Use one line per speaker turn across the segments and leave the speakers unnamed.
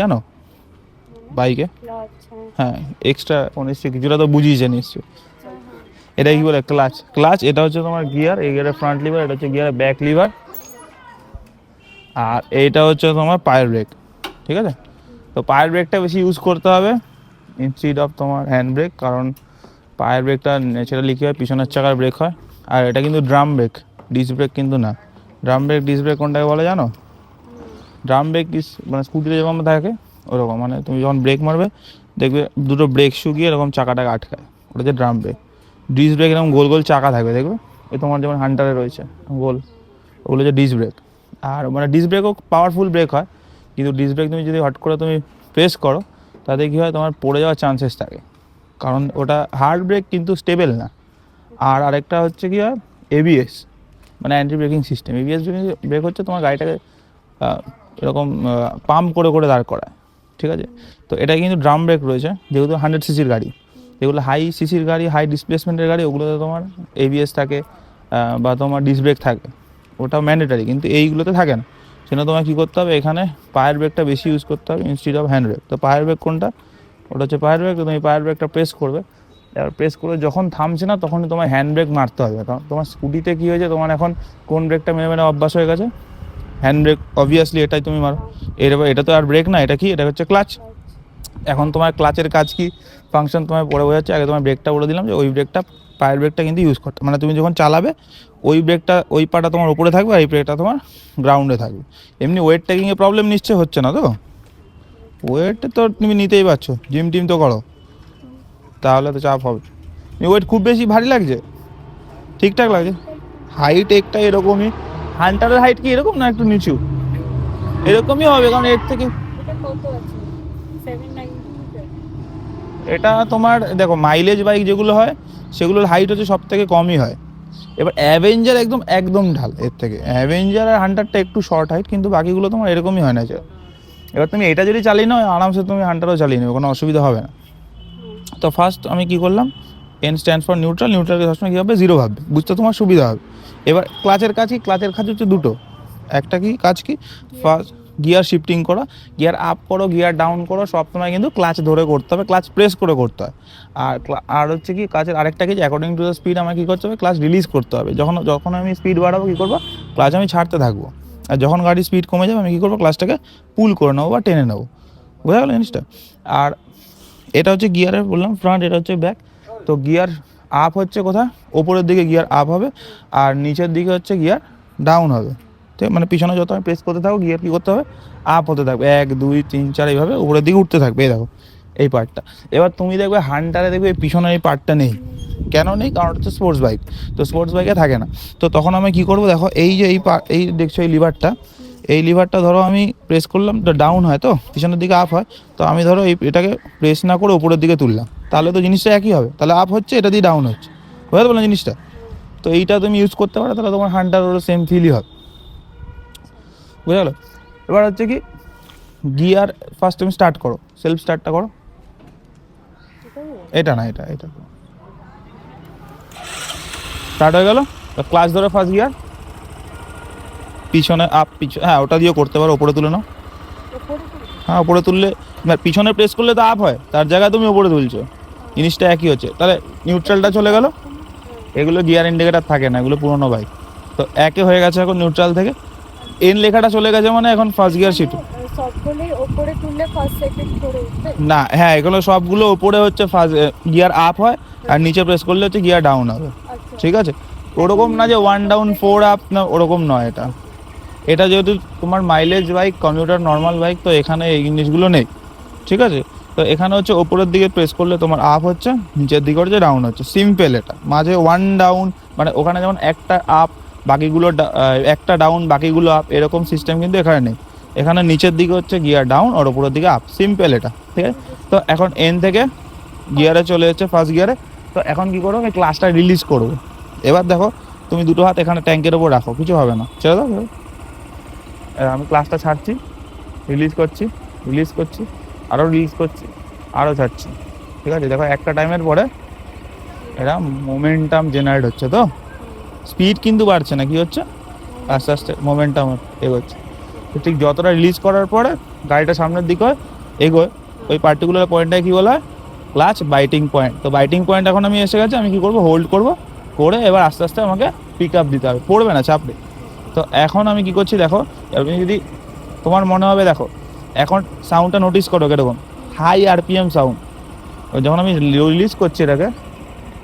জানো বাইকে? হ্যাঁ, এক্সট্রা নিশ্চয়ই কিছুটা তো বুঝিয়েছে নিশ্চয়ই। এটা কি বলে ক্লাচ? ক্লাচ এটা হচ্ছে তোমার গিয়ার, এই গিয়ারের ফ্রন্ট লিভার, এটা হচ্ছে গিয়ারের ব্যাক লিভার, আর এইটা হচ্ছে তোমার পায়ের ব্রেক। ঠিক আছে, তো পায়ের ব্রেকটা বেশি ইউজ করতে হবে ইনস্টিড অফ তোমার হ্যান্ড ব্রেক, কারণ পায়ের ব্রেকটা ন্যাচারালি কী হয়, পিছনের চাকার ব্রেক হয়। আর এটা কিন্তু ড্রাম ব্রেক, ডিস্ক ব্রেক কিন্তু না। ড্রাম ব্রেক ডিস্ক ব্রেক কোনটাকে বলে জানো? ড্রাম ব্রেক মানে স্কুটিতে যেরকম থাকে ওরকম, মানে তুমি যখন ব্রেক মারবে দেখবে দুটো ব্রেক শুকিয়ে এরকম চাকাটাকে আটকায়, ওটা হচ্ছে ড্রাম ব্রেক। ডিস্ক ব্রেক এরকম গোল গোল চাকা থাকবে দেখবে, এই তোমার যেমন হান্টারে রয়েছে গোল, ওগুলো হচ্ছে ডিস্ক ব্রেক। আর মানে ডিস্ক ব্রেকও পাওয়ারফুল ব্রেক হয়, কিন্তু ডিস্ক ব্রেক তুমি যদি হট করে তুমি প্রেস করো তাতে কী হয়, তোমার পড়ে যাওয়ার চান্সেস থাকে, কারণ ওটা হার্ড ব্রেক কিন্তু স্টেবল না। আর আরেকটা হচ্ছে কি হয়, এবিএস মানে anti braking system. ABS brake হচ্ছে তোমার গাড়িটাকে এরকম পাম্প করে করে দাঁড় করায়। ঠিক আছে, তো এটা কিন্তু ড্রাম ব্রেক রয়েছে, যেহেতু 100 সিসির গাড়ি, যেগুলো হাই সিসির গাড়ি, হাই ডিসপ্লেসমেন্টের গাড়ি, ওগুলোতে তোমার এবিএস থাকে বা তোমার ডিস্ক ব্রেক থাকে, ওটা ম্যান্ডেটারি, কিন্তু এইগুলোতে থাকে না। সেটা তোমার কী করতে হবে, এখানে পায়ের ব্রেকটা বেশি ইউজ করতে হবে ইনস্টিড অফ হ্যান্ড ব্রেক। তো পায়ের ব্রেক কোনটা? ওটা হচ্ছে পায়ের ব্রেক। তো তুমি পায়ের ব্রেকটা প্রেস করবে, এবার প্রেস করে যখন থামছে না তখনই তোমার হ্যান্ড ব্রেক মারতে হবে। কারণ তোমার স্কুটিতে কী হয়েছে, তোমার এখন কোন ব্রেকটা মেরে মেরে অভ্যাস হয়ে গেছে, হ্যান্ড ব্রেক অবভিয়াসলি এটাই তুমি মারো। এটা তো আর ব্রেক না, এটা কি, এটা হচ্ছে ক্লাচ। এখন তোমার ক্লাচের কাজ কি ফাংশন তোমায় পরে বোঝাচ্ছে, আগে তোমার ব্রেকটা বলে দিলাম যে ওই ব্রেকটা, পায়ের ব্রেকটা কিন্তু ইউজ করতে, মানে তুমি যখন চালাবে ওই ব্রেকটা, ওই পাটা তোমার উপরে থাকবে আর এই ব্রেকটা তোমার গ্রাউন্ডে থাকবে। এমনি ওয়েট টেকিংয়ে প্রবলেম নিশ্চয় হচ্ছে না তো? ওয়েট তো তুমি নিতেই পারছো, জিম টিম তো করো, তাহলে তো চাপ হবে। ওয়েট খুব বেশি ভারী লাগছে? ঠিকঠাক লাগছে? হাইট একটা এরকমই, হান্টারের হাইট কি এরকম না একটু নিচু? এরকমই হবে, কারণ এর থেকে এটা তোমার দেখো মাইলেজ বাইক যেগুলো হয় সেগুলোর হাইট হচ্ছে সব থেকে কমই হয়। এবার অ্যাভেঞ্জার একদম একদম ঢাল, এর থেকে অ্যাভেঞ্জার আর হান্টারটা একটু শর্ট হাইট, কিন্তু বাকিগুলো তোমার এরকমই হয় না। এবার তুমি এটা যদি চালিয়ে নাও আরামসে তুমি হান্টারও চালিয়ে নেবে, কোনো অসুবিধা হবে না। তো ফার্স্ট আমি কি করলাম, এন স্ট্যান্ড ফর নিউট্রাল, নিউট্রালকে সবসময় কী হবে, জিরো ভাববে, বুঝতে তোমার সুবিধা হবে। এবার ক্লাচের কাজ কি, ক্লাচের কাজ হচ্ছে দুটো, একটা কি কাজ কি, ফার্স্ট গিয়ার শিফটিং করা, গিয়ার আপ করো গিয়ার ডাউন করো, সব সময় কিন্তু ক্লাচ ধরে করতে হবে, ক্লাচ প্রেস করে করতে হয়। আর আর হচ্ছে কি কাজের আরেকটা কি, অ্যাকর্ডিং টু দ্য স্পিড আমার কী করতে হবে, ক্লাচ রিলিজ করতে হবে। যখন যখন আমি স্পিড বাড়াবো কী করবো, ক্লাচ আমি ছাড়তে থাকবো, আর যখন গাড়ির স্পিড কমে যাবে আমি কী করবো, ক্লাচটাকে পুল করে নেবো বা টেনে নেবো। বোঝা গেল জিনিসটা? আর এটা হচ্ছে গিয়ারের বললাম ফ্রন্ট, এটা হচ্ছে ব্যাক। তো গিয়ার আপ হচ্ছে কোথায়, ওপরের দিকে গিয়ার আপ হবে, আর নিচের দিকে হচ্ছে গিয়ার ডাউন হবে। ঠিক, মানে পিছনে যত আমি প্রেস করতে থাকবো গিয়ার কী করতে হবে, আপ হতে থাকবে, 1 2 3 4 এইভাবে উপরের দিকে উঠতে থাকবে। এই দেখো এই পার্টটা। এবার তুমি দেখবে হান্টারে দেখবে এই পিছনের এই পার্টটা নেই। কেন নেই? কারণ হচ্ছে স্পোর্টস বাইক, তো স্পোর্টস বাইকে থাকে না। তো তখন আমি কী করবো, দেখো এই যে এই দেখছো এই লিভারটা, এই লিভারটা ধরো আমি প্রেস করলাম তো ডাউন হয়, তো পিছনের দিকে আপ হয়। তো আমি ধরো এটাকে প্রেস না করে উপরের দিকে তুললাম, তাহলে তো জিনিসটা একই হবে, তাহলে আপ হচ্ছে, এটা দিয়ে ডাউন হচ্ছে। বুঝতে পারলে জিনিসটা? তো এইটা তুমি ইউজ করতে পারো, তাহলে তোমার হান্টারেরও সেম ফিলই হবে। বুঝে গেলো? এবার হচ্ছে কি, গিয়ার ফার্স্ট তুমি স্টার্ট করো, সেলফ স্টার্টটা করো। এটা না, এটা এটা স্টার্ট হয়ে গেল। ক্লাচ ধরো ফার্স্ট গিয়ার, পিছনে আপ হ্যাঁ ওটা দিয়েও করতে পারো, ওপরে তুলে নাও। হ্যাঁ ওপরে তুললে, পিছনে প্রেস করলে তো আপ হয়, তার জায়গায় তুমি ওপরে তুলছো, জিনিসটা একই হচ্ছে। তাহলে নিউট্রালটা চলে গেল, এগুলো গিয়ার ইন্ডিকেটার থাকে না, এগুলো পুরোনো বাইক। তো একে হয়ে গেছে, এখন নিউট্রাল থেকে এন লেখাটা চলে গেছে, মানে এখন ফার্স্ট গিয়ার শিফট। না হ্যাঁ, এগুলো সবগুলো ওপরে হচ্ছে ফার্স্ট গিয়ার আপ হয়, আর নিচে প্রেস করলে হচ্ছে গিয়ার ডাউন হবে। ঠিক আছে, ওরকম না যে 1 ডাউন 4 আপ, না ওরকম নয়। এটা এটা যেহেতু তোমার mileage bike, commuter normal bike, তো এখানে এই জিনিসগুলো নেই। ঠিক আছে, তো এখানে হচ্ছে ওপরের দিকে প্রেস করলে তোমার আপ হচ্ছে, নিচের দিকে হচ্ছে ডাউন হচ্ছে, সিম্পল। এটা মাঝে 1 ডাউন, মানে ওখানে যেমন একটা আপ বাকিগুলো, একটা ডাউন বাকিগুলো আপ, এরকম সিস্টেম কিন্তু এখানে নেই। এখানে নিচের দিকে হচ্ছে গিয়ার ডাউন আর ওপরের দিকে আপ, সিম্পল এটা। ঠিক আছে, তো এখন এন থেকে গিয়ারে চলে যাচ্ছে ফার্স্ট গিয়ারে। তো এখন কী করবো, আমি ক্লাচটা রিলিজ করবো। এবার দেখো তুমি দুটো হাত এখানে ট্যাঙ্কের ওপর রাখো, কিছু হবে না, ছেড়ে দাও। আমি ক্লাচটা ছাড়ছি, রিলিজ করছি, রিলিজ করছি, আরও রিলিজ করছি, আরও ছাড়ছি। ঠিক আছে, দেখো একটা টাইমের পরে এরা মোমেন্টাম জেনারেট হচ্ছে, তো স্পিড কিন্তু বাড়ছে না, কি হচ্ছে, আস্তে আস্তে মোমেন্টাম এগোচ্ছে। তো ঠিক যতটা রিলিজ করার পরে গাড়িটা সামনের দিকে এগোয়, ওই পার্টিকুলার পয়েন্টটাকে কী বলা হয়, ক্লাচ বাইটিং পয়েন্ট। তো বাইটিং পয়েন্ট এখন আমি এসে গেছে, আমি কী করবো, হোল্ড করবো, করে এবার আস্তে আস্তে আমাকে পিক আপ দিতে হবে, পড়বে না, চাপ নেই। তো এখন আমি কী করছি দেখো, আপনি যদি তোমার মনে হবে, দেখো এখন সাউন্ডটা নোটিস করো কীরকম, হাই আরপিএম সাউন্ড। যখন আমি রিলিজ করছি এটাকে,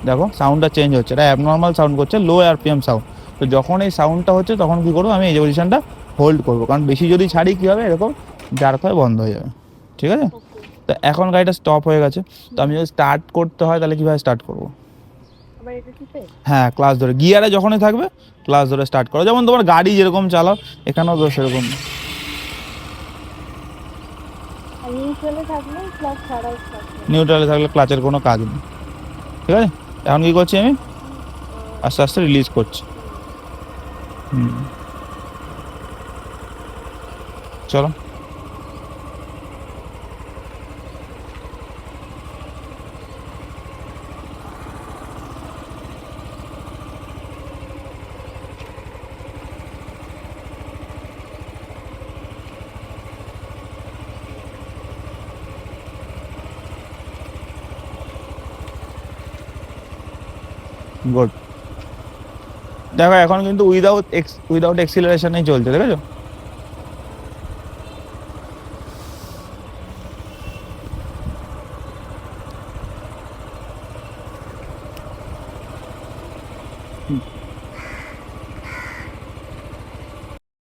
দেখো সাউন্ডটা চেঞ্জ হচ্ছে, এটা অ্যাবনর্মাল সাউন্ড করছে, লো আরপিএম সাউন্ড। তো যখন এই সাউন্ডটা হচ্ছে তখন কী করবো, আমি এই পজিশনটা হোল্ড করবো, কারণ বেশি যদি ছাড়ি কী হবে, এরকম জার্ক হয়ে বন্ধ হয়ে যাবে, ঠিক আছে। তো এখন গাড়িটা স্টপ হয়ে গেছে, তো আমি যদি স্টার্ট করতে হয় তাহলে কীভাবে স্টার্ট করবো, হ্যাঁ ক্লাস ধরে, গিয়ারে যখনই থাকবে ক্লাস ধরে স্টার্ট করো, যেমন তোমার গাড়ি যেরকম চালাও এখানেও তো সেরকম। নিউট্রালে থাকলে ক্লাচের কোনো কাজ নেই, ঠিক আছে। এখন কী করছি, আমি আস্তে আস্তে রিলিজ করছি। চলো, গুড। দেখো এখন কিন্তু উইদাউট এক্সিলারেশনেই চলছে, দেখেছো।